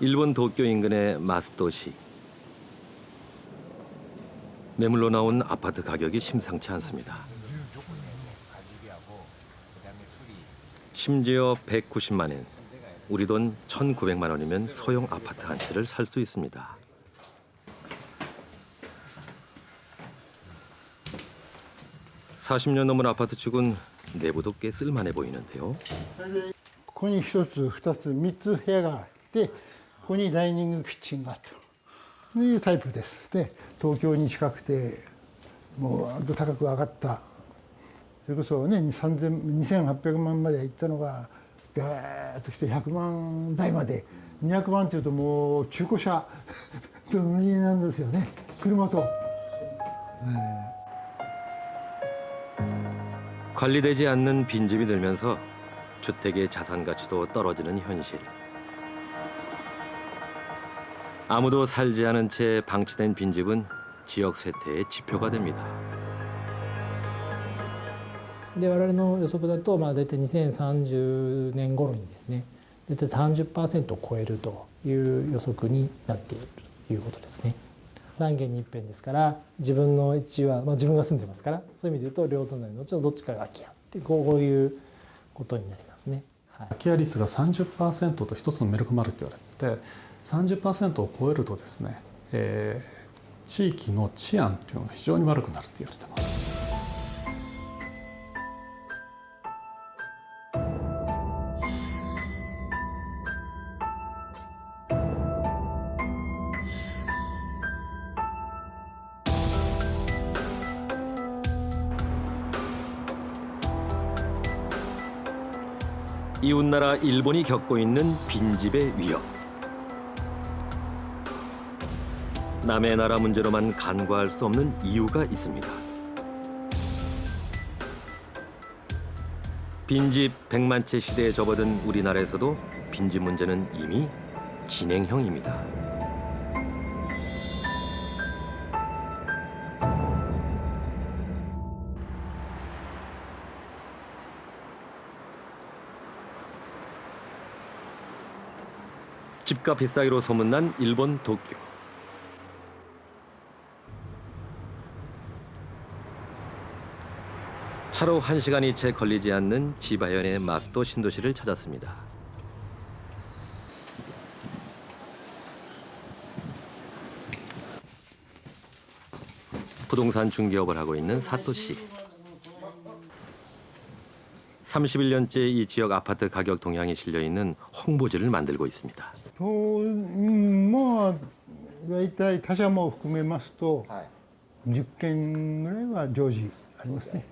일본 도쿄 인근의 마스도시. 매물로 나온 아파트 가격이 심상치 않습니다. 심지어 190만 엔, 우리 돈 1,900만 원이면 소형 아파트 한 채를 살 수 있습니다. (40년) 넘은 아파트축은 내부도 꽤 쓸만해 보이는데요. ここに1つ、2つ、3つ部屋があって、ここにダイニングキッチンがあったというタイプです。で、東京に近くて、もう高く上がった、それこそね、2800万まで行ったのが、ガーッときて100万台まで、200万というともう中古車と同じなんですよね、車と。 관리되지 않는 빈집이 늘면서 주택의 자산 가치도 떨어지는 현실. 아무도 살지 않은 채 방치된 빈집은 지역 쇠퇴의 지표가 됩니다. で我々の予測だと、大体2030年頃にですね、大体 30% を超えるという予測になっているということですね。3軒に一遍ですから、自分の家は、自分が住んでますから、そういう意味で言うと両隣のうちのどっちかが空き家ってこういうことになりますね。空き家率が 30% と一つのメルクマルって言われて、30% を超えるとですね、地域の治安っていうのが非常に悪くなるって言われてます。이웃나라 일본이 겪고 있는 빈집의 위협. 남의 나라 문제로만 간과할 수 없는 이유가 있습니다. 빈집 100만 채 시대에 접어든 우리나라에서도 빈집 문제는 이미 진행형입니다. 집값 비싸기로 소문난 일본 도쿄. 차로 1시간이 채 걸리지 않는 지바현의 마스도 신도시를 찾았습니다. 부동산 중개업을 하고 있는 사토 씨. 31년째 이 지역 아파트 가격 동향이 실려 있는 홍보지를 만들고 있습니다. 大体他社も含めますと、10件ぐらいは常時ありますね。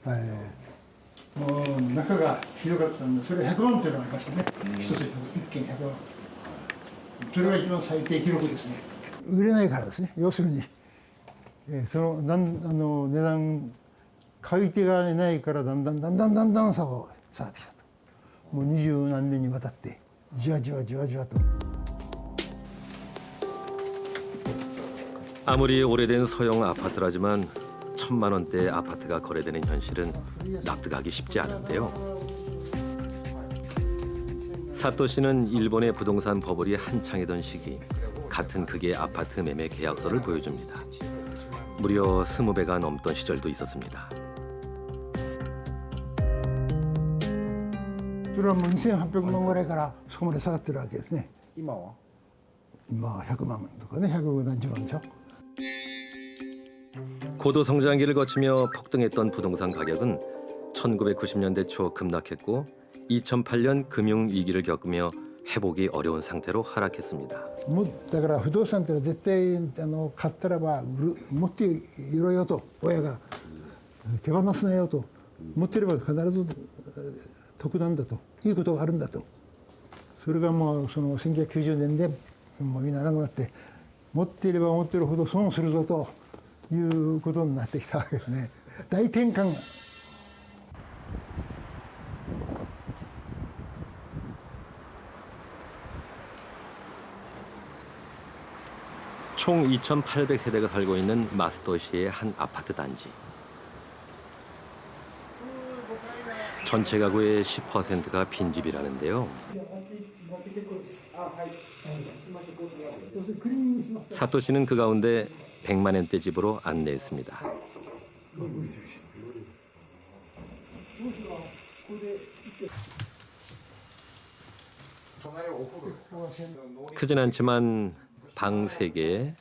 もう中がひどかったんで、それ100万というのがありましたね。一つ1件100万。それが一番最低記録ですね。売れないからですね。要するに、その値段買い手がいないからだんだん差が下がってきたと。もう20何年にわたってじわじわと。 아무리 오래된 소형 아파트라지만 1,000만 원대 아파트가 거래되는 현실은 납득하기 쉽지 않은데요. 사토 씨는 일본의 부동산 버블이 한창이던 시기 같은 크기의 아파트 매매 계약서를 보여줍니다. 무려 20배가 넘던 시절도 있었습니다. それはもう2800万ぐらいからそこまで下がってるわけですね。今は100万とかね、100何十万でしょ。 고도 성장기를 거치며 폭등했던 부동산 가격은 1990년대 초 급락했고 2008년 금융위기를 겪으며 회복이 어려운 상태로 하락했습니다. だから不動産ってのは絶対買ったらば持っていろよと親が手放すなよと持ってれば必ず得なんだといいことがあるんだとそれがもうその1990年でもうみんななくなって持っていれば持ってるほど損するぞということになってきたわけですね。大転換が 총 2,800세대가 살고 있는 마스도시의 한 아파트 단지. 전체 가구의 10%가 빈집이라는데요. 사토 씨는 그 가운데 100만 엔대 집으로 안내했습니다. 크진 않지만 방 3개,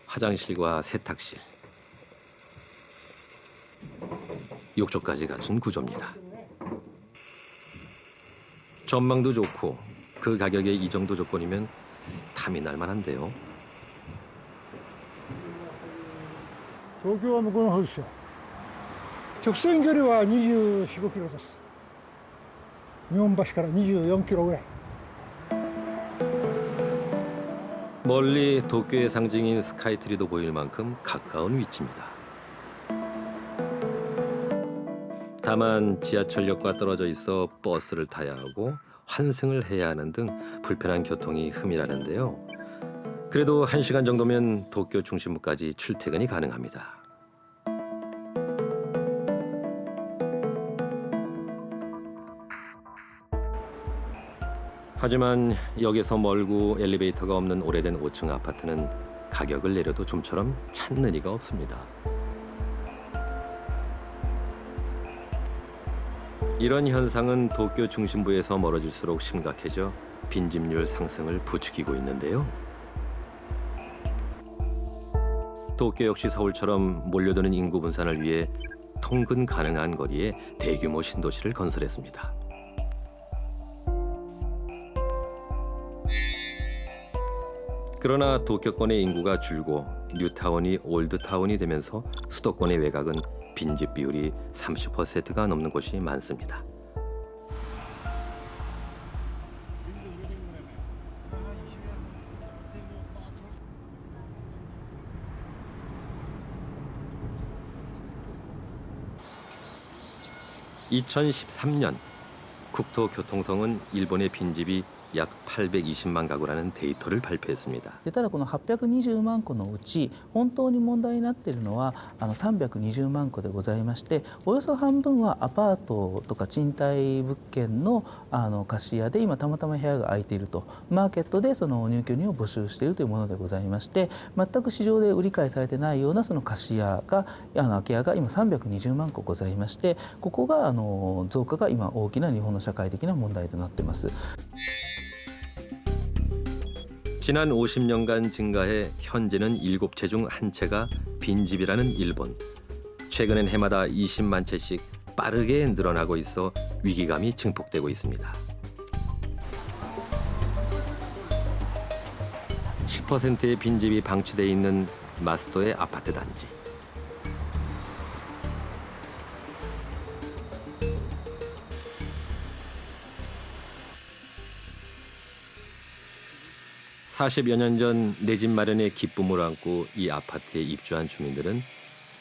화장실과 세탁실, 욕조까지 갖춘 구조입니다. 전망도 좋고 그 가격에 이 정도 조건이면 탐이 날 만한데요. 東京は向こうの方ですよ。直線距離は24、5キロです。日本橋から24キロぐらい。 멀리 도쿄의 상징인 스카이트리도 보일 만큼 가까운 위치입니다. 다만 지하철역과 떨어져 있어 버스를 타야 하고 환승을 해야 하는 등 불편한 교통이 흠이라는데요. 그래도 1시간 정도면 도쿄 중심부까지 출퇴근이 가능합니다. 하지만 역에서 멀고 엘리베이터가 없는 오래된 5층 아파트는 가격을 내려도 좀처럼 찾는 이가 없습니다. 이런 현상은 도쿄 중심부에서 멀어질수록 심각해져 빈집률 상승을 부추기고 있는데요. 도쿄 역시 서울처럼 몰려드는 인구 분산을 위해 통근 가능한 거리에 대규모 신도시를 건설했습니다. 그러나 도쿄권의 인구가 줄고 뉴타운이 올드타운이 되면서 수도권의 외곽은 빈집 비율이 30%가 넘는 곳이 많습니다. (2013년) 국토교통성은 일본의 빈집이 약 820만 가구라는 데이터를 발표했습니다. でただこの820万戸のうち本当に問題になっているのは320万戸でございまして、およそ半分はアパートとか賃貸物件の貸し屋で今たまたま部屋が空いていると、マーケットでその入居人を募集しているというものでございまして、全く市場で売り買いされてないようなその貸し屋が空き家が今320万戸ございまして、ここが増加が今大きな日本の社会的な問題となっています。 지난 50년간 증가해 현재는 7채 중 1채가 빈집이라는 일본. 최근엔 해마다 20만 채씩 빠르게 늘어나고 있어 위기감이 증폭되고 있습니다. 10%의 빈집이 방치돼 있는 마스토의 아파트 단지. (40여 년 전 내 집 마련의 기쁨을 안고 이 아파트에 입주한 주민들은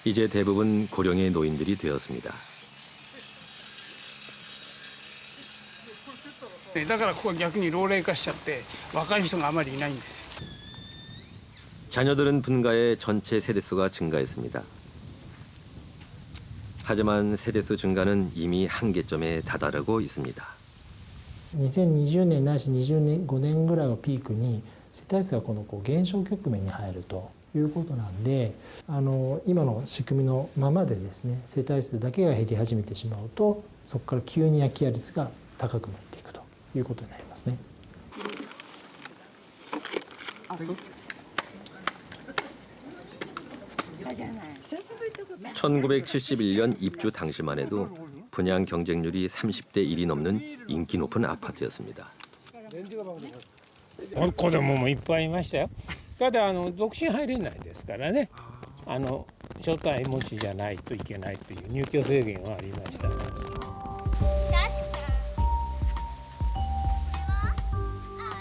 이제 대부분 고령의 노인들이 되었습니다. だからここは逆に老齢化しちゃって若い人があまりいないんですよ。 자녀들은 분가해 전체 세대수가 증가했습니다. 하지만 세대수 증가는 이미 한계점에 다다르고 있습니다. 2020年ないし25年ぐらいをピークに世帯数が減少局面に入るということなんで、今の仕組みのままでですね、世帯数だけが減り始めてしまうと、そこから急に空き家率が高くなっていくということになりますね。 1971년 입주 당시만 해도 분양 경쟁률이 30대 1이 넘는 인기 높은 아파트였습니다. 子供もいっぱいいましたよ。ただ独身入れないですからね。所帯持ちじゃないといけないという入居制限はありました。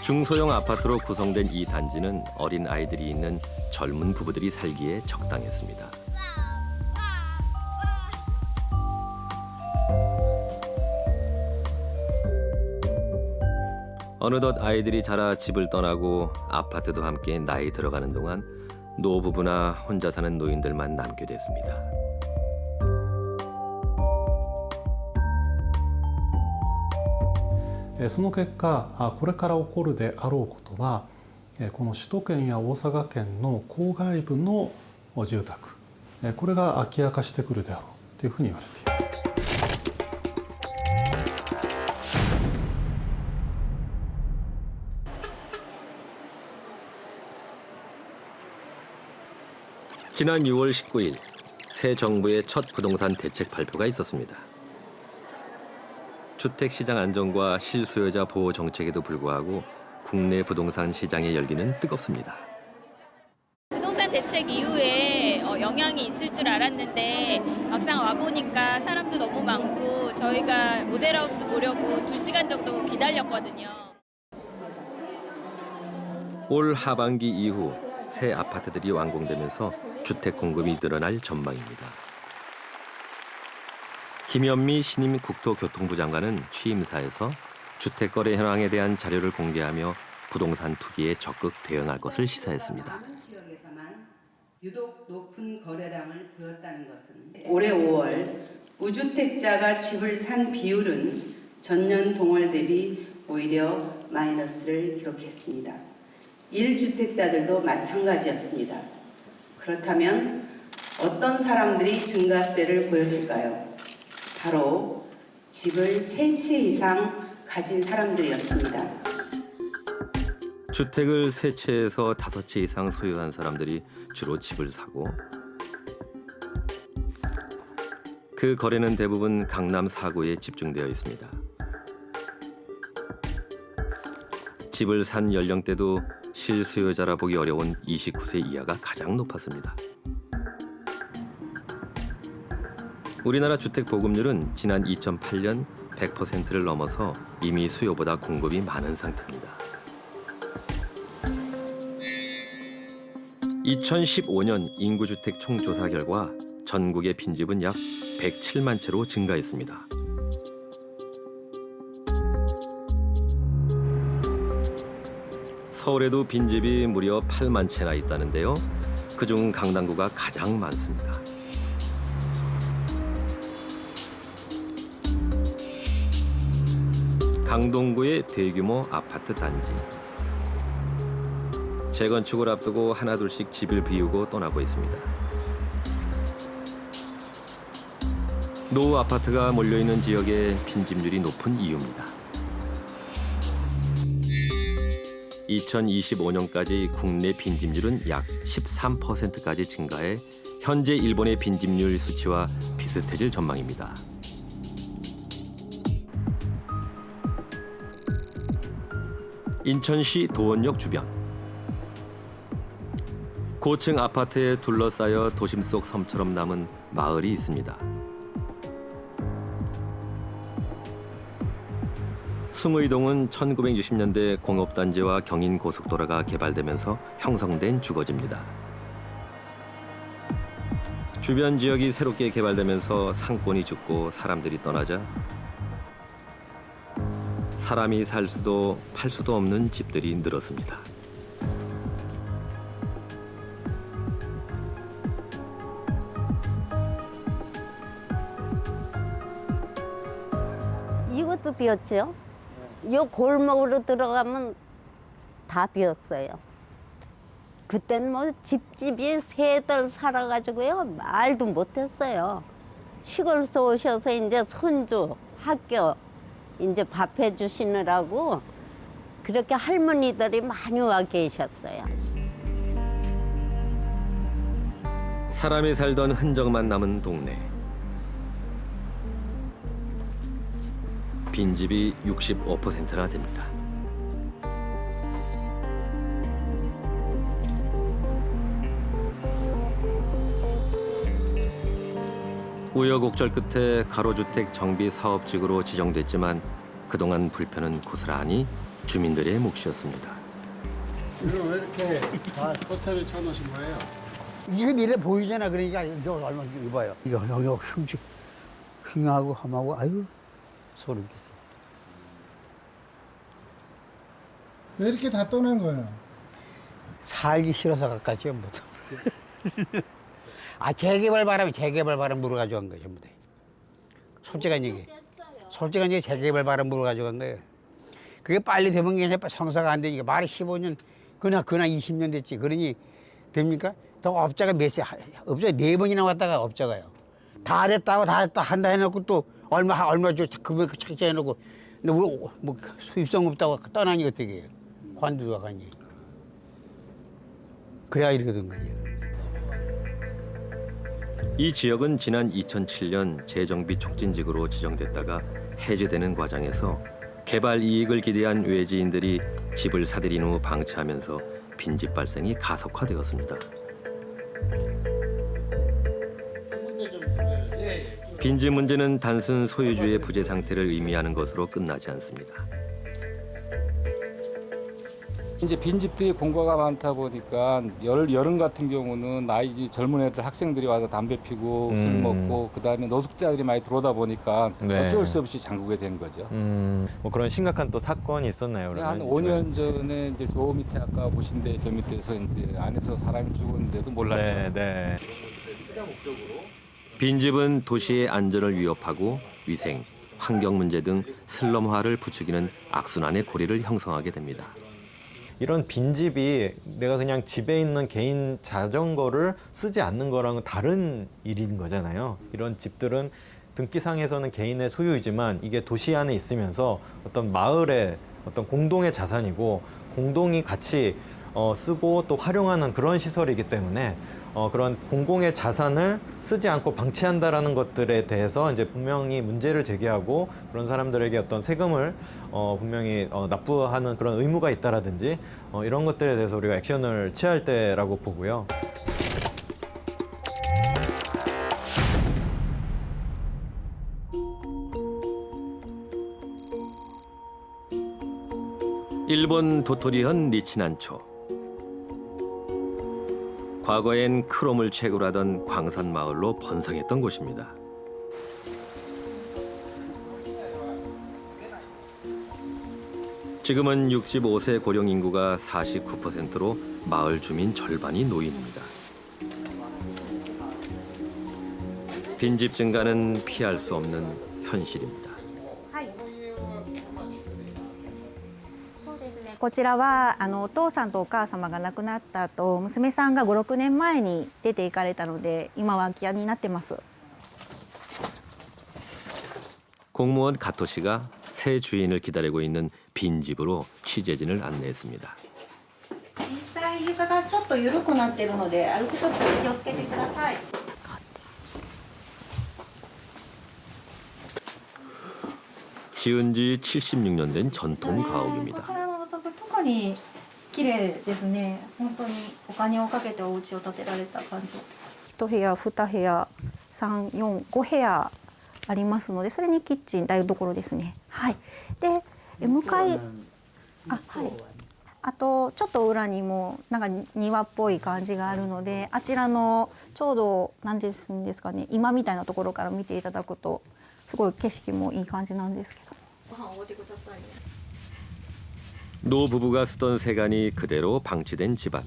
중소형 아파트로 구성된 이 단지는 어린 아이들이 있는 젊은 부부들이 살기에 적당했습니다. 어느덧 아이들이 자라 집을 떠나고 아파트도 함께 나이 들어가는 동안 노부부나 혼자 사는 노인들만 남게 됐습니다. その結果これから起こるであろうことはこの首都圏や大阪県の郊外部の住宅これが空き家化してくるであろうというふうに言われています。 지난 6월 19일 새 정부의 첫 부동산 대책 발표가 있었습니다. 주택시장 안정과 실수요자 보호 정책에도 불구하고 국내 부동산 시장의 열기는 뜨겁습니다. 부동산 대책 이후에 영향이 있을 줄 알았는데 막상 와보니까 사람도 너무 많고 저희가 모델하우스 보려고 2시간 정도 기다렸거든요. 올 하반기 이후 새 아파트들이 완공되면서 주택 공급이 늘어날 전망입니다. 김현미 신임 국토교통부 장관은 취임사에서 주택 거래 현황에 대한 자료를 공개하며 부동산 투기에 적극 대응할 것을 시사했습니다. 유독 높은 거래량을 보였다는 것은 올해 5월 무주택자가 집을 산 비율은 전년 동월 대비 오히려 마이너스를 기록했습니다. 1주택자들도 마찬가지였습니다. 그렇다면 어떤 사람들이 증가세를 보였을까요? 바로 집을 3채 이상 가진 사람들이었습니다. 주택을 3채에서 5채 이상 소유한 사람들이 주로 집을 사고 그 거래는 대부분 강남 4구에 집중되어 있습니다. 집을 산 연령대도 실수요자라 보기 어려운 29세 이하가 가장 높았습니다. 우리나라 주택 보급률은 지난 2008년 100%를 넘어서 이미 수요보다 공급이 많은 상태입니다. 2015년 인구주택 총조사 결과 전국의 빈집은 약 107만 채로 증가했습니다. 서울에도 빈집이 무려 8만 채나 있다는데요. 그중 강남구가 가장 많습니다. 강동구의 대규모 아파트 단지. 재건축을 앞두고 하나둘씩 집을 비우고 떠나고 있습니다. 노후 아파트가 몰려있는 지역에 빈집률이 높은 이유입니다. 2025년까지 국내 빈집률은 약 13%까지 증가해 현재 일본의 빈집률 수치와 비슷해질 전망입니다. 인천시 도원역 주변. 고층 아파트에 둘러싸여 도심 속 섬처럼 남은 마을이 있습니다. 숭의동은 1960년대 공업단지와 경인고속도로가 개발되면서 형성된 주거지입니다. 주변 지역이 새롭게 개발되면서 상권이 죽고 사람들이 떠나자 사람이 살 수도 팔 수도 없는 집들이 늘었습니다. 이것도 비었죠. 요 골목으로 들어가면 다 비었어요. 그때는 뭐 집집이 3달 살아가지고요 말도 못했어요. 시골에서 오셔서 이제 손주 학교 이제 밥 해주시느라고 그렇게 할머니들이 많이 와 계셨어요. 사람이 살던 흔적만 남은 동네. 빈집이 65%나 됩니다. 우여곡절 끝에 가로주택 정비 사업직으로 지정됐지만 그동안 불편은 고스란히 주민들의 몫이었습니다. 이거 왜 이렇게 다 호텔을 쳐놓으신 거예요? 이게 니네 보이잖아. 그러니까 이거 얼마 이봐요. 이거 흉하고 험하고 아유 소름 끼쳐. 왜 이렇게 다 떠난 거예요? 살기 싫어서 가까지 전부 다. 재개발 바람 물어가지고 간 거예요 전부 다. 솔직한 얘기 재개발 바람 물어가지고 간 거예요. 그게 빨리 되면 게 성사가 안 되니까 말이 15년 그나 20년 됐지. 그러니 됩니까? 또 업자가 업자가 4번이나 왔다가 업자가요. 다 됐다 한다 해놓고 또 얼마 줘 금액 착자 해놓고 근데 뭐 수입성 없다고 떠나니 어떻게 해요? 관두가 가니. 그래야 이렇게 된 거죠. 이 지역은 지난 2007년 재정비 촉진지구로 지정됐다가 해제되는 과정에서 개발 이익을 기대한 외지인들이 집을 사들인 후 방치하면서 빈집 발생이 가속화되었습니다. 빈집 문제는 단순 소유주의 부재 상태를 의미하는 것으로 끝나지 않습니다. 이제 빈집들이 공고가 많다 보니까 여름 같은 경우는 젊은 애들 학생들이 와서 담배 피고 술 먹고 그다음에 노숙자들이 많이 들어오다 보니까 네. 어쩔 수 없이 잠그게 된 거죠. 뭐 그런 심각한 또 사건이 있었나요? 한 그러면? 5년 전에 이제 저 밑에 아까 보신데 저 밑에서 이제 안에서 사람이 죽었는데도 몰랐죠. 네, 네. 빈집은 도시의 안전을 위협하고 위생, 환경 문제 등 슬럼화를 부추기는 악순환의 고리를 형성하게 됩니다. 이런 빈집이 내가 그냥 집에 있는 개인 자전거를 쓰지 않는 거랑은 다른 일인 거잖아요. 이런 집들은 등기상에서는 개인의 소유이지만 이게 도시 안에 있으면서 어떤 마을의 어떤 공동의 자산이고 공동이 같이 쓰고 또 활용하는 그런 시설이기 때문에 그런 공공의 자산을 쓰지 않고 방치한다라는 것들에 대해서 이제 분명히 문제를 제기하고 그런 사람들에게 어떤 세금을 분명히 납부하는 그런 의무가 있다라든지 이런 것들에 대해서 우리가 액션을 취할 때라고 보고요. 일본 도토리현 니치난초. 과거엔 크롬을 채굴하던 광산 마을로 번성했던 곳입니다. 지금은 65세 고령 인구가 49%로 마을 주민 절반이 노인입니다. 빈집 증가는 피할 수 없는 현실입니다. こちらはお父さんとお母様が亡くなった後、娘さんが5、6年前に出て行かれたので、今は空き家になってます。 공무원 가토 씨가 새 주인을 기다리고 있는 빈집으로 취재진을 안내했습니다. 実際床がちょっと緩くなっているので、歩くとき気をつけてください。 지은 지 76년 된 전통 こ 가옥입니다. ちらのお宅特に綺麗ですね。本当にお金をかけてお家を建てられた感じ。1部屋、2部屋、3、4、5部屋ありますので、それにキッチン、台所ですね。はい。で、向かい、はい。あとちょっと裏にもなんか庭っぽい感じがあるので、あちらのちょうど何ですかね、今みたいなところから見ていただくとすごい景色もいい感じなんですけど。ご飯をおごってくださいね。 노 부부가 쓰던 세간이 그대로 방치된 집안.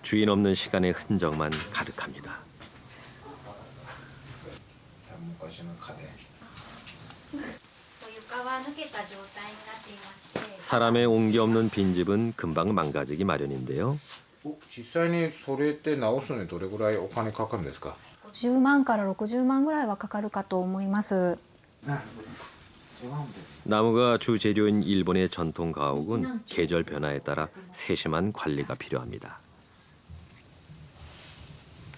주인 없는 시간의 흔적만 가득합니다. 사람의 온기 없는 빈집은 금방 망가지기 마련인데요. 実際にそれって直すのにどれぐらいお金かかるんですか？ 50万から60万ぐらいはかかるかと思います。 나무가 주 재료인 일본의 전통 가옥은 계절 변화에 따라 세심한 관리가 필요합니다.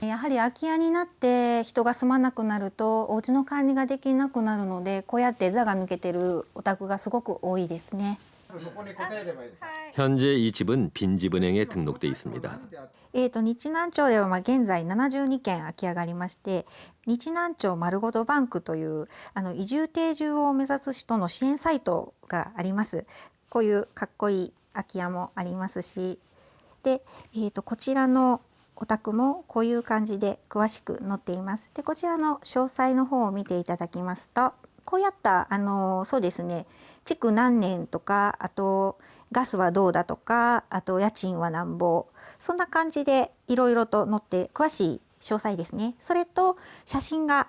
やはり空き家になって人が住まなくなるとお家の管理ができなくなるので、こうやって座が抜けてるお宅がすごく多いですね。 현재 이 집은 빈집은행에 등록돼 있습니다. 日南町では現在72軒空き家がありまして、日南町まるごとバンクという移住定住を目指す人の支援サイトがあります。こういうかっこいい空き家もありますし、で、こちらのお宅もこういう感じで詳しく載っています。で、こちらの詳細の方を見ていただきますと、こうやったそうですね、築何年とか、あとガスはどうだとか、あと家賃はなんぼ、そんな感じでいろいろと載って詳しい詳細ですね。それと写真が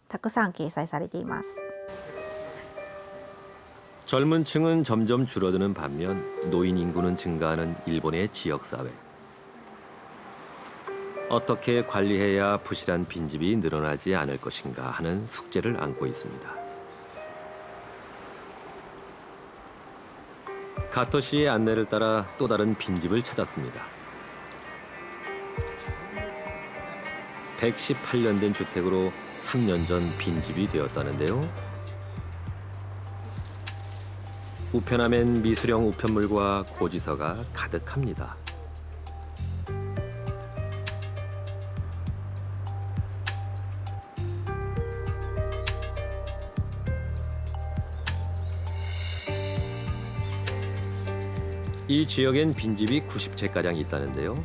たくさん掲載されています。 젊은 층은 점점 줄어드는 반면 노인 인구는 증가하는 일본의 지역사회. 어떻게 관리해야 부실한 빈집이 늘어나지 않을 것인가 하는 숙제를 안고 있습니다. 가토 씨의 안내를 따라 또 다른 빈집을 찾았습니다. 118년 된 주택으로 3년 전 빈집이 되었다는데요. 우편함엔 미술형 우편물과 고지서가 가득합니다. 이 지역엔 빈집이 90채가량 있다는데요.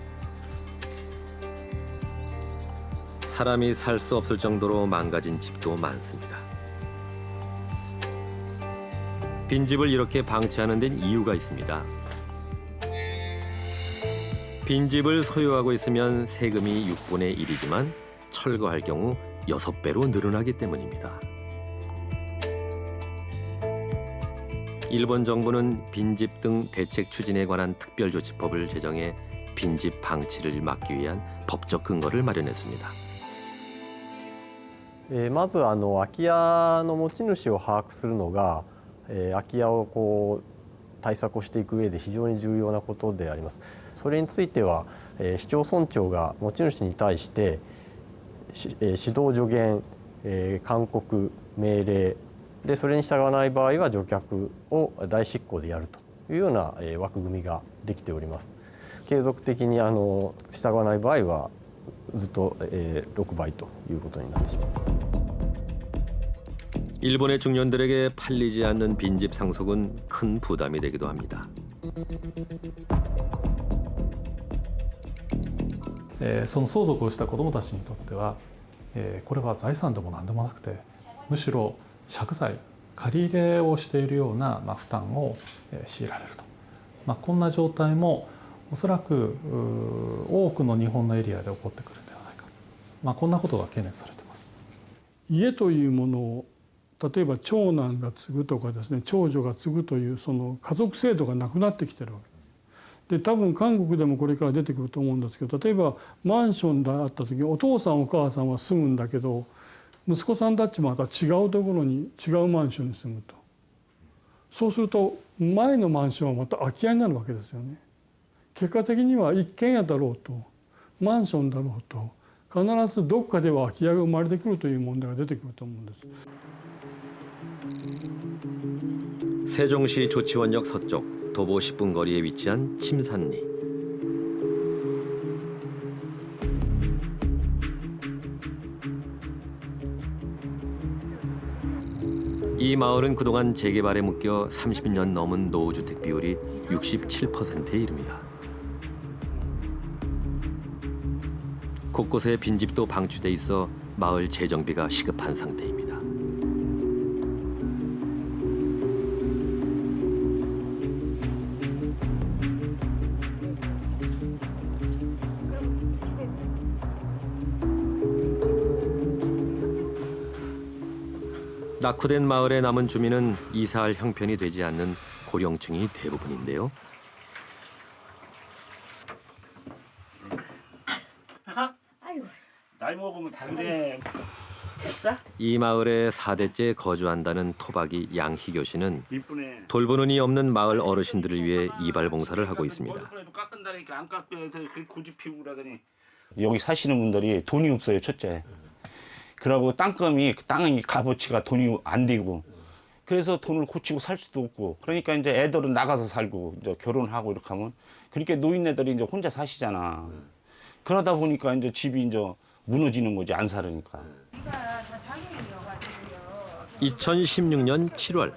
사람이 살 수 없을 정도로 망가진 집도 많습니다. 빈집을 이렇게 방치하는 데는 이유가 있습니다. 빈집을 소유하고 있으면 세금이 6분의 1이지만 철거할 경우 6배로 늘어나기 때문입니다. 일본 정부는 빈집 등 대책 추진에 관한 특별조치법을 제정해 빈집 방치를 막기 위한 법적 근거를 마련했습니다. まず空き家の持ち主を把握するのが、空き家を対策をしていく上で非常に重要なことであります。それについては、市町村長が持ち主に対して、指導助言、勧告命令でそれに従わない場合は除却を代執行でやるというような枠組みができております。継続的に従わない場合はずっと6倍ということになってしまう。 일본의 중년들에게 팔리지 않는 빈집 상속은 큰 부담이 되기도 합니다. その相続をした子どもたちにとっては、これは財産でも何でもなくてむしろ借財借り入れをしているような、負担を強いられると、こんな状態もおそらく多くの日本のエリアで起こってくるんではないか、こんなことが懸念されています。家というものを例えば長男が継ぐとかですね、長女が継ぐというその家族制度がなくなってきてるわけで、多分韓国でもこれから出てくると思うんですけど、例えばマンションであった時にお父さんお母さんは住むんだけど息子さんたちもまた違うところに違うマンションに住むと、そうすると前のマンションはまた空き家になるわけですよね。結果的には一軒家だろうとマンションだろうと必ずどっかでは空き家が生まれてくるという問題が出てくると思うんです。 세종시 조치원역 서쪽 도보 10분 거리에 위치한 침산리. 이 마을은 그동안 재개발에 묶여 30년 넘은 노후주택 비율이 67%에 이릅니다. 곳곳에 빈집도 방치돼 있어 마을 재정비가 시급한 상태입니다. 낙후된 마을에 남은 주민은 이사할 형편이 되지 않는 고령층이 대부분인데요. 나이 먹으면 다 그래. 이 마을에 4대째 거주한다는 토박이 양희교 씨는 돌보는 이 없는 마을 어르신들을 위해 이발 봉사를 하고 있습니다. 깎은다니까 안 깎여서 고집 피우고 그러더니 여기 사시는 분들이 돈이 없어요, 첫째. 그러고 땅이 값어치가 돈이 안 되고 그래서 돈을 고치고 살 수도 없고 그러니까 이제 애들은 나가서 살고 이제 결혼하고 이렇게 하면 그렇게 노인네들이 이제 혼자 사시잖아. 그러다 보니까 이제 집이 이제 무너지는 거지 안 살으니까. 2016년 7월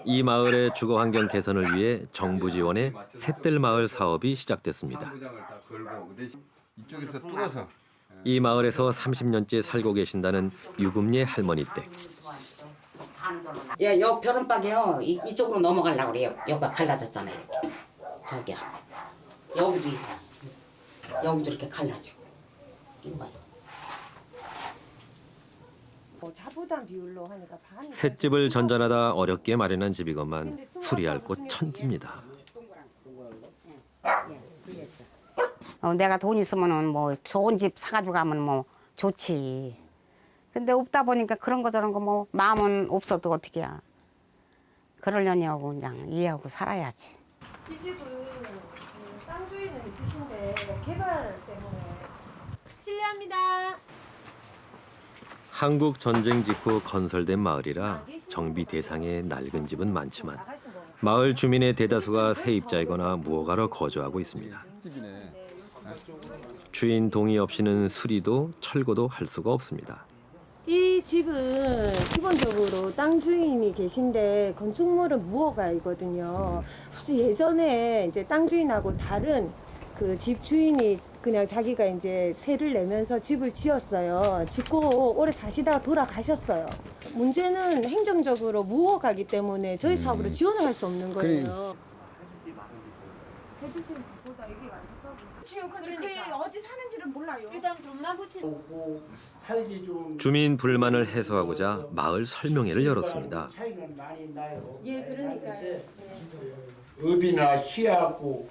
이 마을의 주거 환경 개선을 위해 정부 지원의 샛들 마을 사업이 시작됐습니다. 이쪽에서 뚫어서 이 마을에서 30년째 살고 계신다는 유금예 할머니 댁. 야, 요 벼른박이요. 이쪽으로 넘어가려고 그래요. 여기가 갈라졌잖아요. 이렇게. 저기야. 여기도 이렇게 갈라지고. 이거 봐요. 셋집을 전전하다 어렵게 마련한 집이건만 수리할 곳 천지입니다. 내가 돈 있으면은 뭐 좋은 집 사가지고 가면 뭐 좋지. 근데 없다 보니까 그런 거 저런 거 뭐 마음은 없어도 어떻게야. 그러려냐고 그냥 이해하고 살아야지. 이 집은 땅 주인은 있으신데 개발 때문에 실례합니다. 한국 전쟁 직후 건설된 마을이라 정비 대상의 낡은 집은 많지만 마을 주민의 대다수가 세입자이거나 무허가로 거주하고 있습니다. 주인 동의 없이는 수리도 철거도 할 수가 없습니다. 이 집은 기본적으로 땅 주인이 계신데 건축물은 무허가이거든요. 아주 예전에 이제 땅 주인하고 다른 그 집 주인이 그냥 자기가 이제 세를 내면서 집을 지었어요. 짓고 오래 사시다가 돌아가셨어요. 문제는 행정적으로 무허가기 때문에 저희 사업으로 지원을 할 수 없는 거예요. 해주지보다 얘기가 안 됐다고. 지금 근데 그게 어디 사는지를 몰라요. 일단 돈만 붙이고 살기 좋은 주민 불만을 해소하고자 마을 설명회를 열었습니다. 차이는 많이 나요. 예, 그러니까요. 업이나 시하고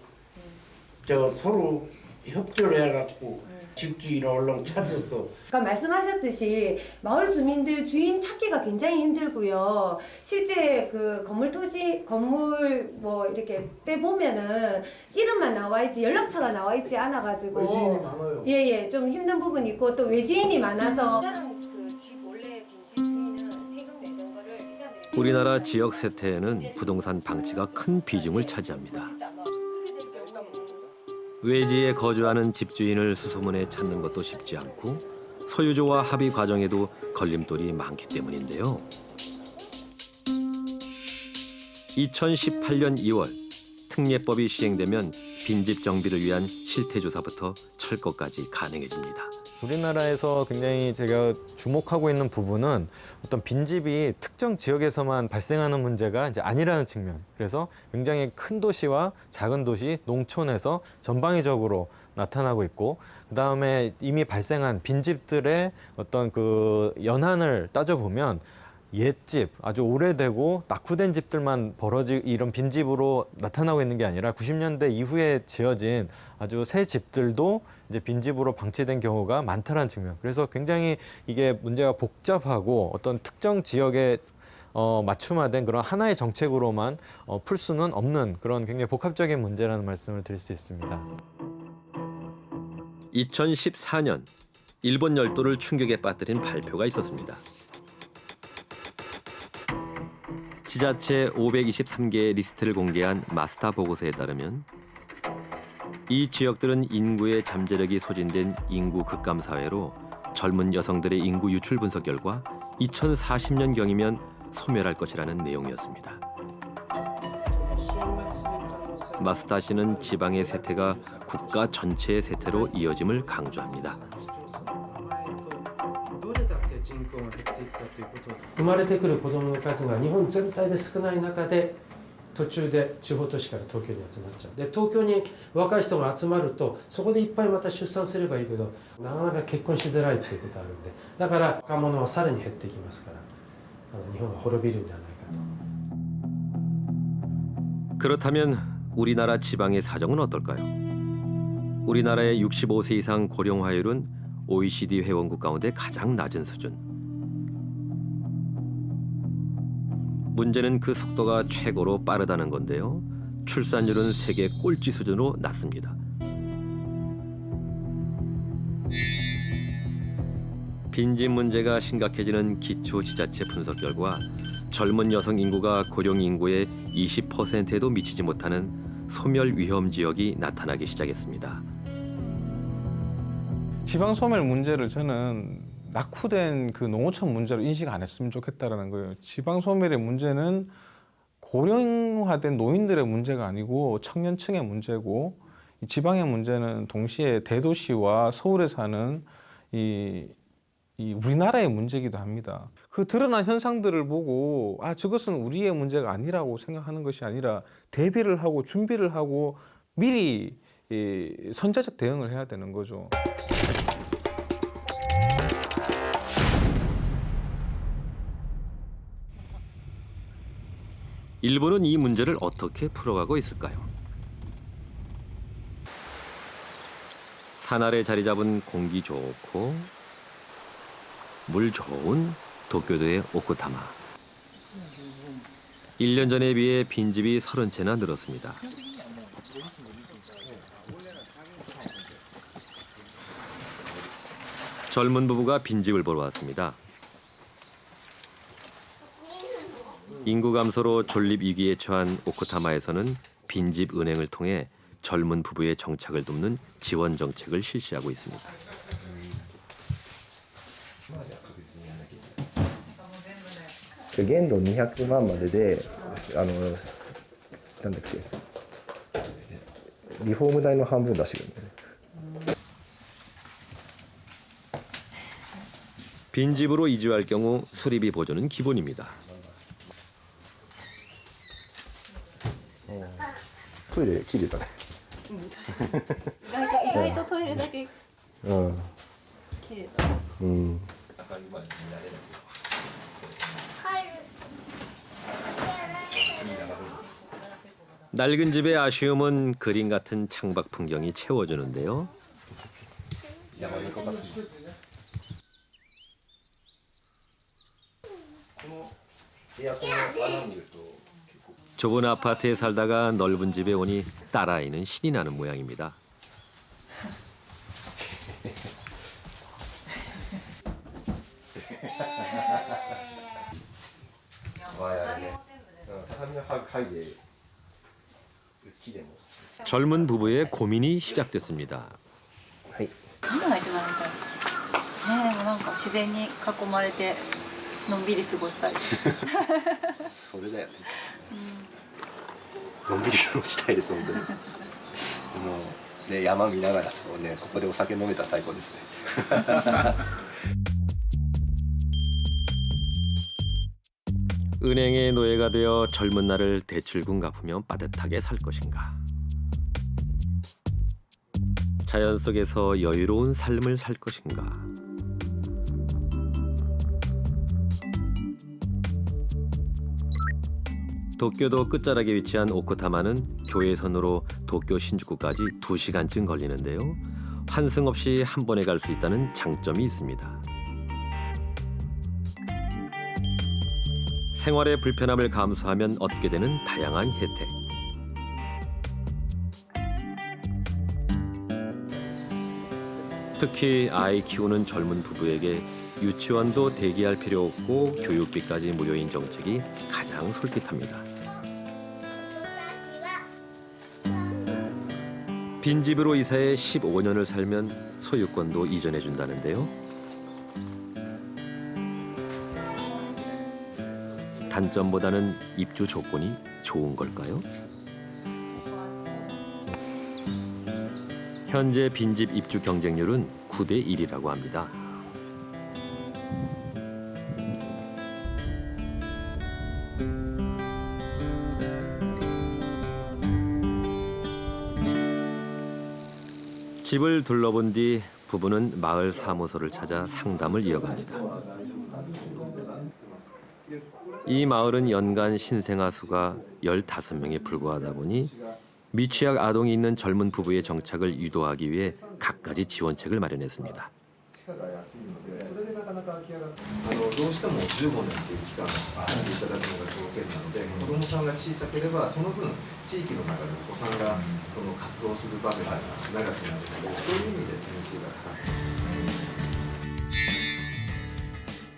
저 서로 협조를 해갖고 집주인을 얼른 찾아서. 그러니까 말씀하셨듯이 마을 주민들 주인 찾기가 굉장히 힘들고요. 실제 그 건물 토지 건물 뭐 이렇게 빼보면은 이름만 나와 있지 연락처가 나와 있지 않아가지고 외지인이 많아요. 예예 좀 힘든 부분이 있고 또 외지인이 많아서 그집 원래 빈집 주인은 세금 내던 거를 우리나라 지역 세태에는 부동산 방치가 큰 비중을 차지합니다. 외지에 거주하는 집주인을 수소문에 찾는 것도 쉽지 않고 소유주와 합의 과정에도 걸림돌이 많기 때문인데요. 2018년 2월 특례법이 시행되면 빈집 정비를 위한 실태조사부터 철거까지 가능해집니다. 우리나라에서 굉장히 제가 주목하고 있는 부분은 어떤 빈집이 특정 지역에서만 발생하는 문제가 이제 아니라는 측면. 그래서 굉장히 큰 도시와 작은 도시, 농촌에서 전방위적으로 나타나고 있고, 그다음에 이미 발생한 빈집들의 어떤 그 연한을 따져보면 옛집, 아주 오래되고 낙후된 집들만 이런 빈집으로 나타나고 있는 게 아니라 90년대 이후에 지어진 아주 새 집들도 이제 빈집으로 방치된 경우가 많다는 측면. 그래서 굉장히 이게 문제가 복잡하고 어떤 특정 지역에 맞춤화된 그런 하나의 정책으로만 풀 수는 없는 그런 굉장히 복합적인 문제라는 말씀을 드릴 수 있습니다. 2014년 일본 열도를 충격에 빠뜨린 발표가 있었습니다. 지자체 523개의 리스트를 공개한 마스터 보고서에 따르면 이 지역들은 인구의 잠재력이 소진된 인구 급감 사회로 젊은 여성들의 인구 유출 분석 결과 2040년경이면 소멸할 것이라는 내용이었습니다. 마스타 씨는 지방의 세태가 국가 전체의 세태로 이어짐을 강조합니다. 生まれてくる子どもの数が日本全体で少ない中で途中で地方都市から東京に集まっちゃうで東京に若い人が集まるとそこでいっぱいまた出産すればいいけどなかなか結婚しづらいっていうことがあるんでだから若者はさらに減っていきますから日本は滅びるんじゃないかと。 그렇다면 우리나라 지방의 사정은 어떨까요? 우리나라의 65세 이상 고령화율은 OECD 회원국 가운데 가장 낮은 수준. 문제는 그 속도가 최고로 빠르다는 건데요. 출산율은 세계 꼴찌 수준으로 낮습니다. 빈집 문제가 심각해지는 기초지자체 분석 결과 젊은 여성 인구가 고령 인구의 20%에도 미치지 못하는 소멸 위험 지역이 나타나기 시작했습니다. 지방 소멸 문제를 저는 낙후된 그 농어촌 문제로 인식 안 했으면 좋겠다라는 거예요. 지방 소멸의 문제는 고령화된 노인들의 문제가 아니고 청년층의 문제고, 이 지방의 문제는 동시에 대도시와 서울에 사는 이 우리나라의 문제이기도 합니다. 그 드러난 현상들을 보고 저것은 우리의 문제가 아니라고 생각하는 것이 아니라 대비를 하고 준비를 하고 미리 선제적 대응을 해야 되는 거죠. 일본은 이 문제를 어떻게 풀어가고 있을까요? 산 아래 자리 잡은 공기 좋고 물 좋은 도쿄도의 오쿠타마. 1년 전에 비해 빈집이 30채나 늘었습니다. 젊은 부부가 빈집을 보러 왔습니다. 인구 감소로 존립 위기에 처한 오쿠타마에서는 빈집 은행을 통해 젊은 부부의 정착을 돕는 지원 정책을 실시하고 있습니다.限度200万まででなんだっけリフォーム代の半分出してくるんだよね。 빈집으로 이주할 경우 수리비 보조는 기본입니다. トイレ綺麗だね。意外とトイレだけうん綺麗だ。うん。 낡은 집의 아쉬움은 그림 같은 창밖 풍경이 채워주는데요. 좁은 아파트에 살다가 넓은 집에 오니 딸아이는 신이 나는 모양입니다. 젊은 부부의 고민이 시작됐습니다. 何が一番やりたい？でもなんか自然に囲まれてのんびり過ごしたい。それだよね。のんびり過ごしたいです本当に。もうね山見ながらそうねここでお酒飲めたら最高ですね。 은행의 노예가 되어 젊은 날을 대출금 갚으며 빠듯하게 살 것인가. 자연 속에서 여유로운 삶을 살 것인가. 도쿄도 끝자락에 위치한 오쿠타마는 교외선으로 도쿄 신주쿠까지 2시간쯤 걸리는데요. 환승 없이 한 번에 갈 수 있다는 장점이 있습니다. 생활의 불편함을 감수하면 얻게 되는 다양한 혜택. 특히 아이 키우는 젊은 부부에게 유치원도 대기할 필요 없고 교육비까지 무료인 정책이 가장 솔깃합니다. 빈집으로 이사해 15년을 살면 소유권도 이전해 준다는데요. 단점보다는 입주 조건이 좋은 걸까요? 현재 빈집 입주 경쟁률은 9대 1이라고 합니다. 집을 둘러본 뒤 부부는 마을 사무소를 찾아 상담을 이어갑니다. 이 마을은 연간 신생아 수가 15명에 불과하다 보니 미취학 아동이 있는 젊은 부부의 정착을 유도하기 위해 갖가지 지원책을 마련했습니다. どうしても15年という期間住んでいただくのが条件なので、子どもさんが小さければその分地域の中でお子さんがその活動する場面が長くなるので、そういう意味で点数が高い。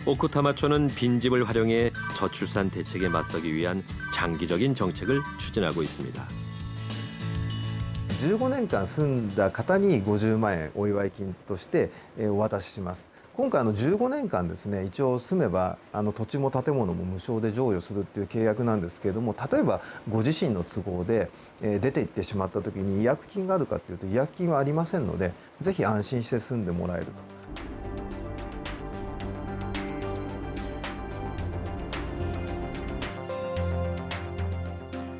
오쿠타마초는 빈집을 활용해 저출산 대책에 맞서기 위한 장기적인 정책을 추진하고 있습니다. 15年間住んだ方に50万円お祝い金としてお渡しします。今回15年間ですね、一応住めば土地も建物も無償で譲与するっていう契約なんですけれども、例えばご自身の都合で出て行ってしまった時に違約金があるかっていうと違約金はありませんので、ぜひ安心して住んでもらえると。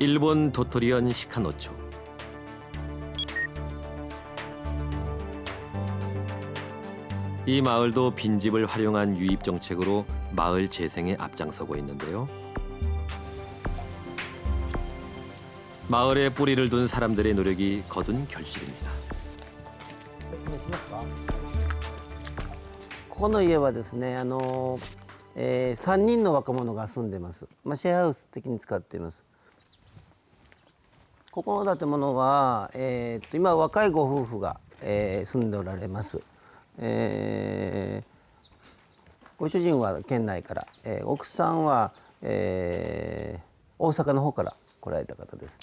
일본 도토리현 시카노초. 이 마을도 빈집을 활용한 유입 정책으로 마을 재생에 앞장서고 있는데요. 마을에 뿌리를 둔 사람들의 노력이 거둔 결실입니다. ここの家はですね、3人の若者が住んでます。シェアハウス的に使っています。ここの建物は、今若いご夫婦が、住んでおられます。ご主人は県内から、奥さんは、大阪の方から来られた方です。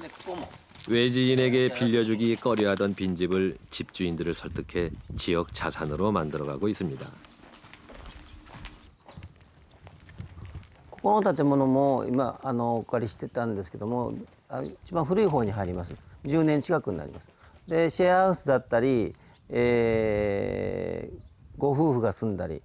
でここも 외지인에게 빌려주기 꺼려하던 빈집을 집주인들을 설득해 지역 자산으로 만들어가고 있습니다. ここの建物も今お借りしてたんですけども、一番古い方に入ります。10年近くになります。でシェアハウスだったり、ご夫婦が住んだり、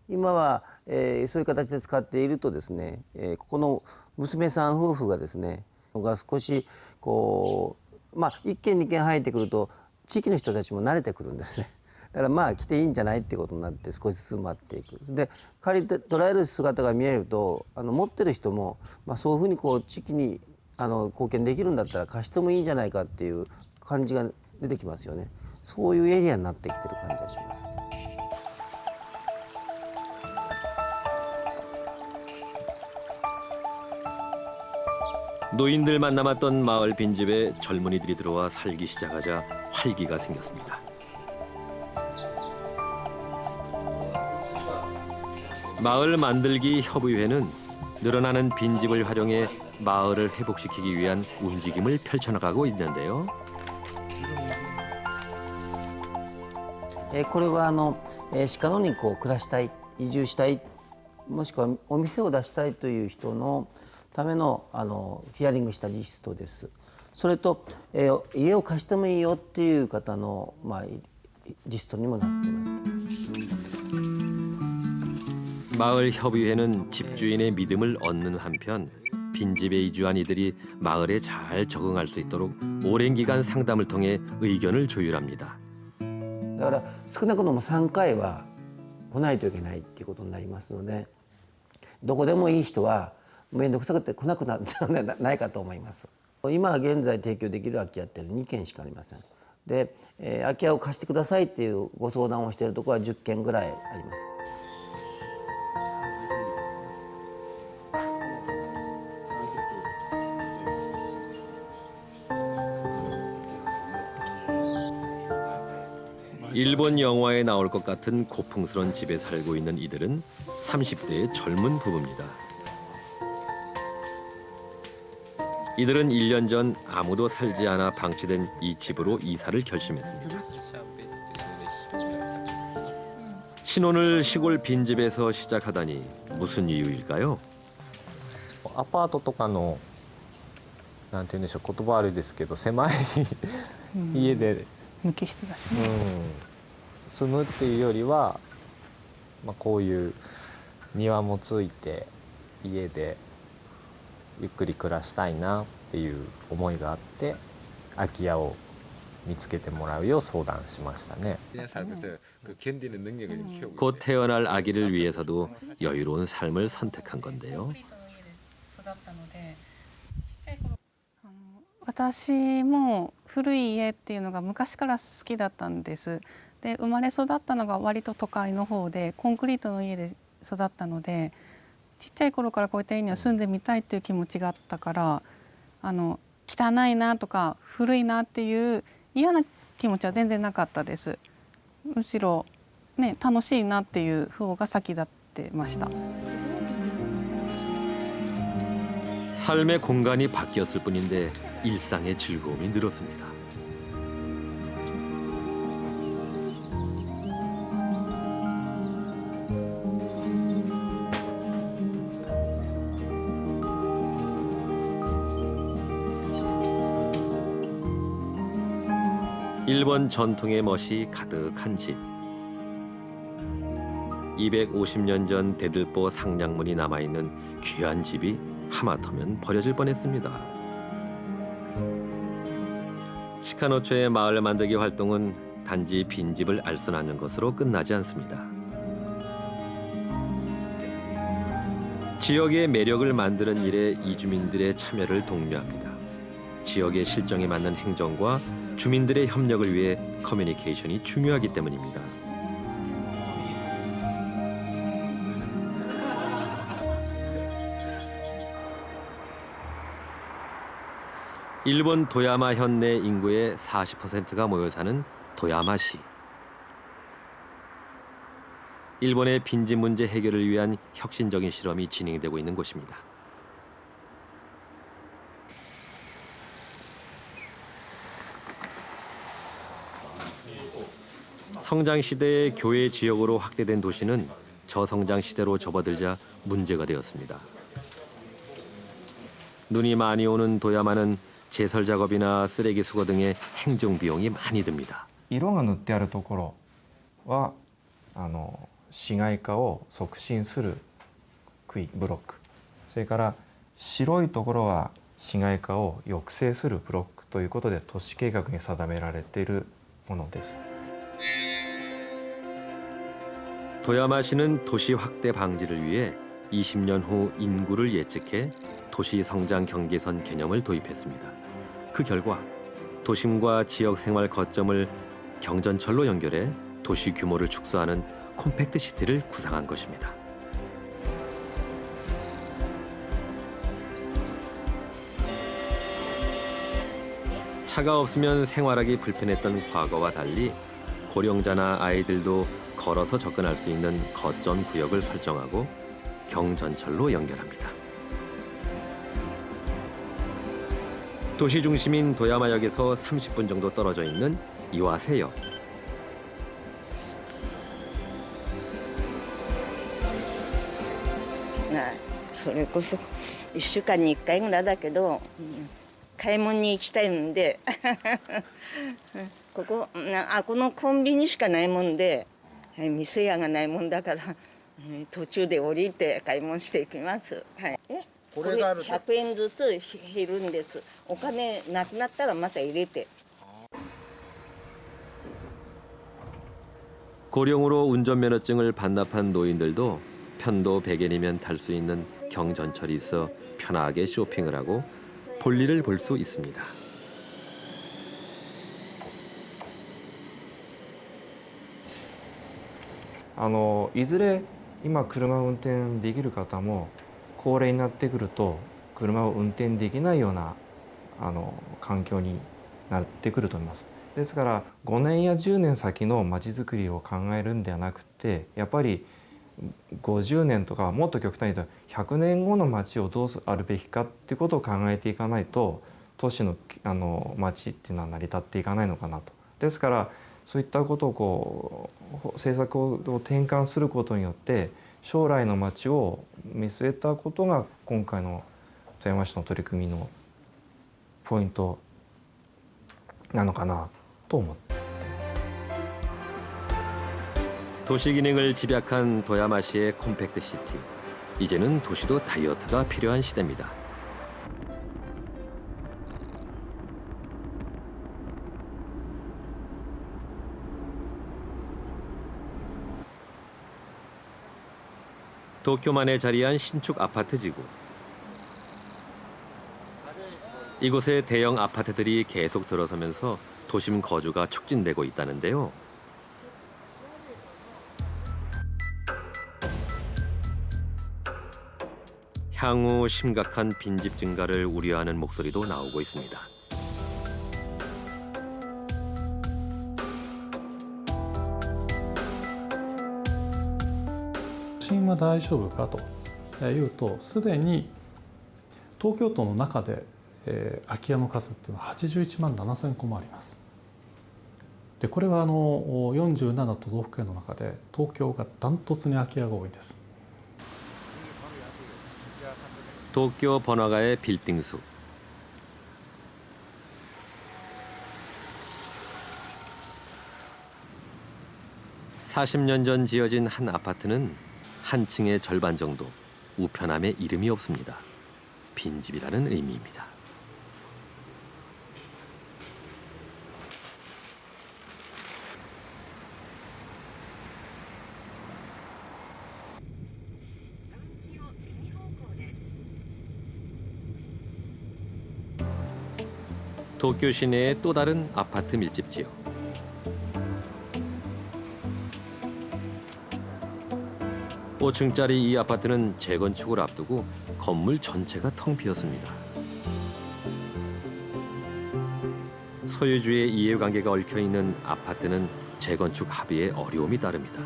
今は、そういう形で使っているとですね、ここの娘さん夫婦がですねが少しこう1軒2軒入ってくると地域の人たちも慣れてくるんですね。だから来ていいんじゃないってことになって少しずつ埋まっていく。で借りて捉える姿が見えると持ってる人も、そういうふうに地域に貢献できるんだったら貸してもいいんじゃないかっていう感じが出てきますよね。そういうエリアになってきてる感じがします。 노인들만 남았던 마을 빈집에 젊은이들이 들어와 살기 시작하자 활기가 생겼습니다. 마을 만들기 협의회는 늘어나는 빈집을 활용해 마을을 회복시키기 위한 움직임을 펼쳐나가고 있는데요. これは鹿野に暮らしたい、移住したい、もしくはお店を出したいという人の ためのヒアリングしたリストです。それと、家を貸してもいいよっていう方の、リストにもなっています。 마을 협의회는 집주인의 믿음을 얻는 한편 빈집에 이주한 이들이 마을에 잘 적응할 수 있도록 오랜 기간 상담을 통해 의견을 조율합니다. だから少なくとも3回は来ないといけないっていうことになりますので、どこでもいい人は 面倒くさくて来なくなるんじゃないかと思います。今現在提供できる空き家って2軒しかありません。で、空き家を貸してくださいっていうご相談をしているところは10軒ぐらいあります。일본 영화에 나올 것 같은 고풍스런 집에 살고 있는 이들은 30대의 젊은 부부입니다. 이들은 1년 전 아무도 살지 않아 방치된 이 집으로 이사를 결심했습니다. 신혼을 시골 빈집에서 시작하다니 무슨 이유일까요? アパートとかのなんて言うんでしょう、言葉あれですけど狭い家で無機質だしね、住むっていうよりは、こういう庭もついて家で ゆっくり暮らしたいなっていう思いがあって空き家を見つけてもらうよう相談しましたね. 곧 태어날 아기를 위해서도 여유로운 삶을 선택한 건데요. 私も古い家っていうのが昔から好きだったんです。で、生まれ育ったのが割と都会の方でコンクリートの家で育ったので、 ちっちゃい頃からこういった家には住んでみたいっていう気持ちがあったから、汚いなとか古いなっていう嫌な気持ちは全然なかったです。むしろね、楽しいなっていう方が先立ってました。 삶의 공간이 바뀌었을 뿐인데 일상의 즐거움이 늘었습니다. 일본 전통의 멋이 가득한 집. 250년 전 대들보 상량문이 남아있는 귀한 집이 하마터면 버려질 뻔했습니다. 시카노초의 마을 만들기 활동은 단지 빈집을 알선하는 것으로 끝나지 않습니다. 지역의 매력을 만드는 일에 이주민들의 참여를 독려합니다. 지역의 실정에 맞는 행정과 주민들의 협력을 위해 커뮤니케이션이 중요하기 때문입니다. 일본 도야마 현내 인구의 40%가 모여 사는 도야마시. 일본의 빈집 문제 해결을 위한 혁신적인 실험이 진행되고 있는 곳입니다. 성장 시대의 교외 지역으로 확대된 도시는 저성장 시대로 접어들자 문제가 되었습니다. 눈이 많이 오는 도야마는 제설 작업이나 쓰레기 수거 등의 행정 비용이 많이 듭니다. 色が塗ってあるところは市街化を促進するブロック、それから白いところは市街化を抑制するブロックということで都市計画に定められているものです。 도야마시는 도시 확대 방지를 위해 20년 후 인구를 예측해 도시 성장 경계선 개념을 도입했습니다. 그 결과 도심과 지역 생활 거점을 경전철로 연결해 도시 규모를 축소하는 콤팩트 시티를 구상한 것입니다. 차가 없으면 생활하기 불편했던 과거와 달리 고령자나 아이들도 걸어서 접근할 수 있는 거점 구역을 설정하고 경전철로 연결합니다. 도시 중심인 도야마역에서 30분 정도 떨어져 있는 이와세역.なそれこそ1週間に1回ぐらいだけど、買い物に行きたいんでこのコンビニしかないもんで、店屋がないもんだから途中で降りて買い物していきます。はい、これ100円ずつ減るんです。お金なくなったらまた入れて。 고령으로 운전면허증을 반납한 노인들도 편도 100엔이면 탈 수 있는 경전철이 있어 편하게 쇼핑을 하고 볼일을 볼 수 있습니다. いずれ今車を運転できる方も高齢になってくると車を運転できないような環境になってくると思います。ですから5年や10年先のまちづくりを考えるんではなくて、やっぱり50年とかもっと極端に言うと100年後の街をどうあるべきかっていうことを考えていかないと都市の街っていうのは成り立っていかないのかなと。ですからそういったことを政策を転換することによって将来の街を見据えたことが今回の富山市の取り組みのポイントなのかなと思って。 도시 기능을 집약한 도야마시의 콤팩트 시티. 이제는 도시도 다이어트가 필요한 시대입니다. 도쿄만에 자리한 신축 아파트 지구. 이곳에 대형 아파트들이 계속 들어서면서 도심 거주가 촉진되고 있다는데요. 향후 심각한 빈집 증가를 우려하는 목소리도 나오고 있습니다. 都心は大丈夫かというと、すでに東京都の中で、空き家の数っていうのは81万7000戸もあります。でこれは47都道府県の中で東京がダントツに空き家が多いです。 도쿄 번화가의 빌딩 수. (40년) 전 지어진 한 아파트는 한 층의 절반 정도, 우편함에 이름이 없습니다. 빈집이라는 의미입니다. 도쿄 시내의 또 다른 아파트 밀집 지역. (5층짜리) 이 아파트는 재건축을 앞두고 건물 전체가 텅 비었습니다. 소유주의 이해관계가 얽혀있는 아파트는 재건축 합의에 어려움이 따릅니다.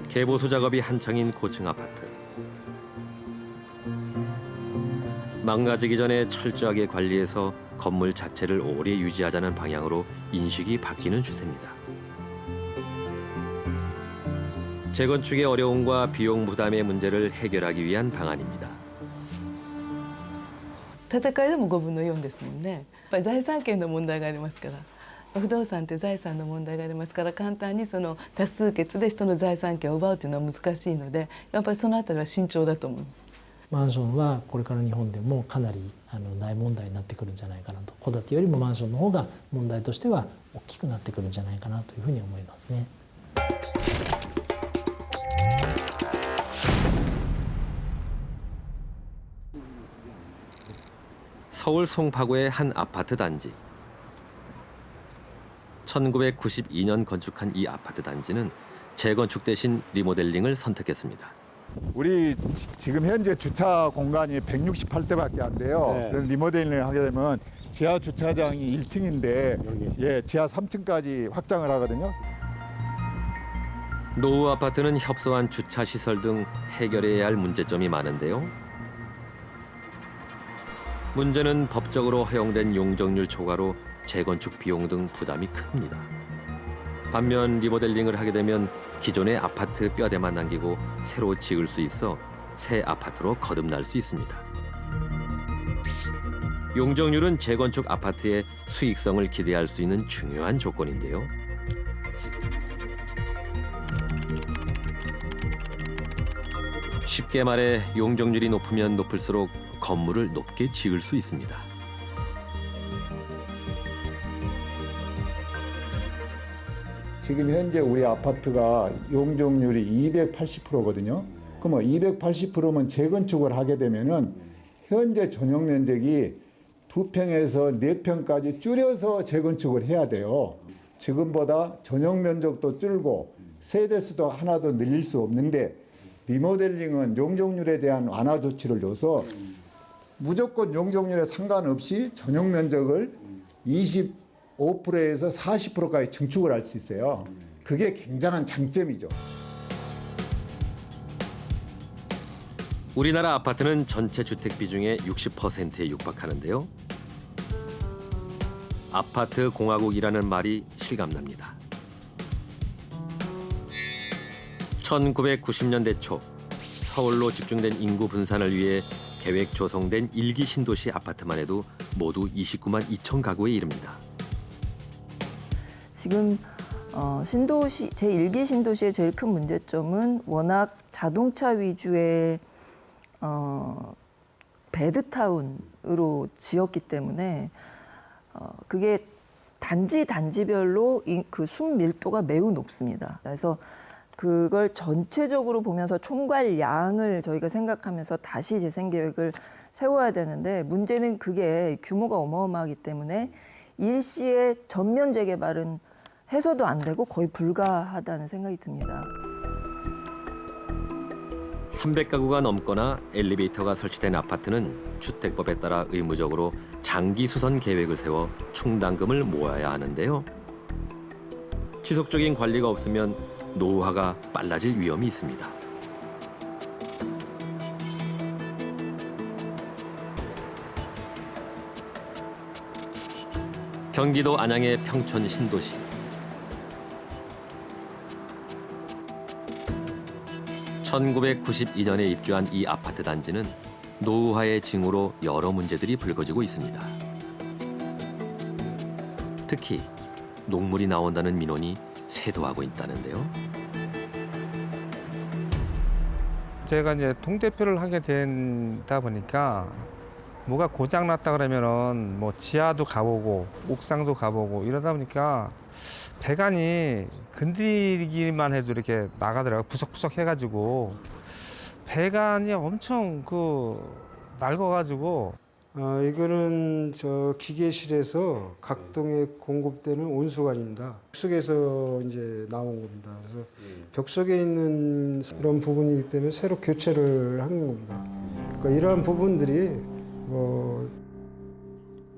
개보수 작업이 한창인 고층 아파트. 망가지기 전에 철저하게 관리해서 건물 자체를 오래 유지하자는 방향으로 인식이 바뀌는 추세입니다. 재건축의 어려움과 비용 부담의 문제를 해결하기 위한 방안입니다. 建て替えでも5分の4ですもんね。やっぱり財産権の問題がありますから。不動産って財産の問題がありますから簡単にその多数決で人の財産権を奪うというのは難しいのでやっぱりそのあたりは慎重だと思う。マンションはこれから日本でもかなり大問題になってくるんじゃないかなと。戸建てよりもマンションの方が問題としては大きくなってくるんじゃないかなというふうに思いますね。 서울 송파구의 한 아파트 단지. 1992년 건축한 이 아파트 단지는 재건축 대신 리모델링을 선택했습니다. 우리 지금 현재 주차 공간이 168대밖에 안 돼요. 네. 그래서 리모델링을 하게 되면 지하 주차장이 1층인데 예, 지하 3층까지 확장을 하거든요. 노후 아파트는 협소한 주차 시설 등 해결해야 할 문제점이 많은데요. 문제는 법적으로 허용된 용적률 초과로 재건축 비용 등 부담이 큽니다. 반면 리모델링을 하게 되면 기존의 아파트 뼈대만 남기고 새로 지을 수 있어 새 아파트로 거듭날 수 있습니다. 용적률은 재건축 아파트의 수익성을 기대할 수 있는 중요한 조건인데요. 쉽게 말해 용적률이 높으면 높을수록 건물을 높게 지을 수 있습니다. 지금 현재 우리 아파트가 용적률이 280%거든요. 그러면 280%면 재건축을 하게 되면은 현재 전용 면적이 2평에서 4평까지 줄여서 재건축을 해야 돼요. 지금보다 전용 면적도 줄고 세대 수도 하나 더 늘릴 수 없는데 리모델링은 용적률에 대한 완화 조치를 줘서 무조건 용적률에 상관없이 전용 면적을 25%에서 40%까지 증축을 할 수 있어요. 그게 굉장한 장점이죠. 우리나라 아파트는 전체 주택 비중의 60%에 육박하는데요. 아파트 공화국이라는 말이 실감납니다. 1990년대 초 서울로 집중된 인구 분산을 위해 계획 조성된 1기 신도시 아파트만 해도 모두 29만 2천 가구에 이릅니다. 지금 신도시 제1기 신도시의 제일 큰 문제점은 워낙 자동차 위주의 배드타운으로 지었기 때문에 그게 단지별로 그 순밀도가 매우 높습니다. 그래서 그걸 전체적으로 보면서 총괄량을 저희가 생각하면서 다시 재생계획을 세워야 되는데 문제는 그게 규모가 어마어마하기 때문에 일시에 전면 재개발은 해서도 안 되고 거의 불가하다는 생각이 듭니다. 300가구가 넘거나 엘리베이터가 설치된 아파트는 주택법에 따라 의무적으로 장기 수선 계획을 세워 충당금을 모아야 하는데요. 지속적인 관리가 없으면 노후화가 빨라질 위험이 있습니다. 경기도 안양의 평촌 신도시. (1992년에) 입주한 이 아파트 단지는 노후화의 징후로 여러 문제들이 불거지고 있습니다. 특히 녹물이 나온다는 민원이 쇄도하고 있다는데요. 제가 이제 통대표를 하게 되다 보니까 뭐가 고장 났다 그러면은 뭐 지하도 가보고 옥상도 가보고 이러다 보니까 배관이 건드리기만 해도 이렇게 나가더라고요. 부석부석 해가지고 배관이 엄청 낡아가지고 이거는 저 기계실에서 각동에 공급되는 온수관입니다. 벽 속에서 이제 나온 겁니다. 그래서 벽 속에 있는 이런 부분이기 때문에 새로 교체를 한 겁니다. 그러니까 이러한 부분들이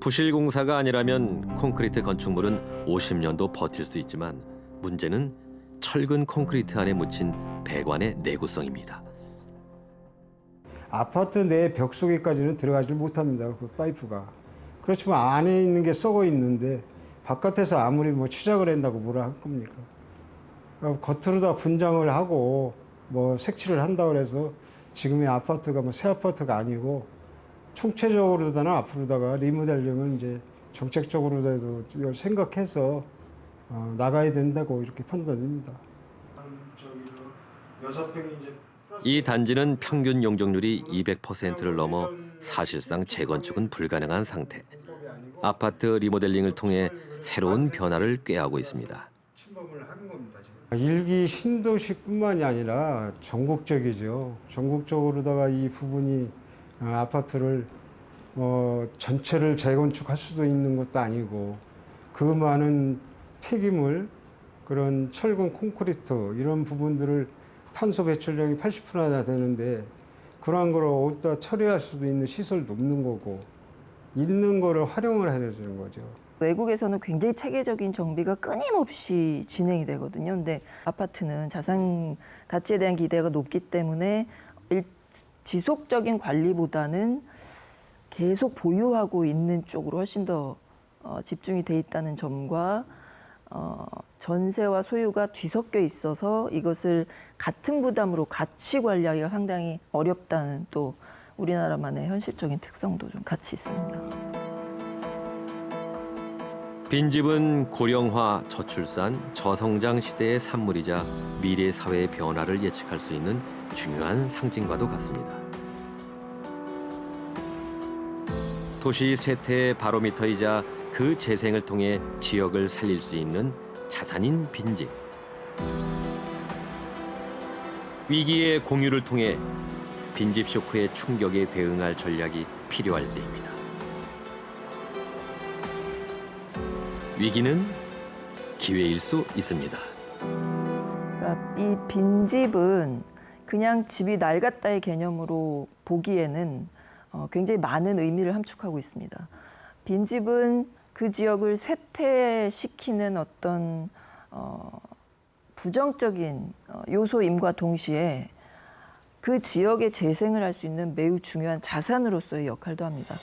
부실 공사가 아니라면 콘크리트 건축물은 50년도 버틸 수 있지만 문제는 철근 콘크리트 안에 묻힌 배관의 내구성입니다. 아파트 내 벽 속에까지는 들어가지 못합니다. 그 파이프가. 그렇지만 안에 있는 게 썩어 있는데 바깥에서 아무리 뭐 추작을 한다고 뭐라 할 겁니까? 겉으로 다 분장을 하고 뭐 색칠을 한다고 해서 지금의 아파트가 뭐 새 아파트가 아니고 총체적으로다는 앞으로다가 리모델링을 이제 정책적으로라도 이걸 생각해서 나가야 된다고 이렇게 판단됩니다. 이 단지는 평균 용적률이 200%를 넘어 사실상 재건축은 불가능한 상태. 아파트 리모델링을 통해 새로운 변화를 꾀하고 있습니다. 일기 신도시뿐만이 아니라 전국적이죠. 전국적으로다가 이 부분이 아파트를 전체를 재건축할 수도 있는 것도 아니고 그 많은 폐기물, 그런 철근 콘크리트 이런 부분들을 탄소 배출량이 80%나 되는데 그러한 걸 어디다 처리할 수도 있는 시설도 없는 거고 있는 거를 활용을 해야 되는 거죠. 외국에서는 굉장히 체계적인 정비가 끊임없이 진행이 되거든요. 근데 아파트는 자산 가치에 대한 기대가 높기 때문에 지속적인 관리보다는 계속 보유하고 있는 쪽으로 훨씬 더 집중이 돼 있다는 점과 전세와 소유가 뒤섞여 있어서 이것을 같은 부담으로 같이 관리하기가 상당히 어렵다는 또 우리나라만의 현실적인 특성도 좀 같이 있습니다. 빈집은 고령화, 저출산, 저성장 시대의 산물이자 미래 사회의 변화를 예측할 수 있는 중요한 상징과도 같습니다. 도시 쇠퇴의 바로미터이자 그 재생을 통해 지역을 살릴 수 있는 자산인 빈집. 위기의 공유를 통해 빈집 쇼크의 충격에 대응할 전략이 필요할 때입니다. 위기는 기회일 수 있습니다. 그러니까 이 빈집은 그냥 집이 낡았다의 개념으로 보기에는 굉장히 많은 의미를 함축하고 있습니다. 빈집은 그 지역을 쇠퇴시키는 어떤 부정적인 요소임과 동시에 그 지역의 재생을 할 수 있는 매우 중요한 자산으로서의 역할도 합니다.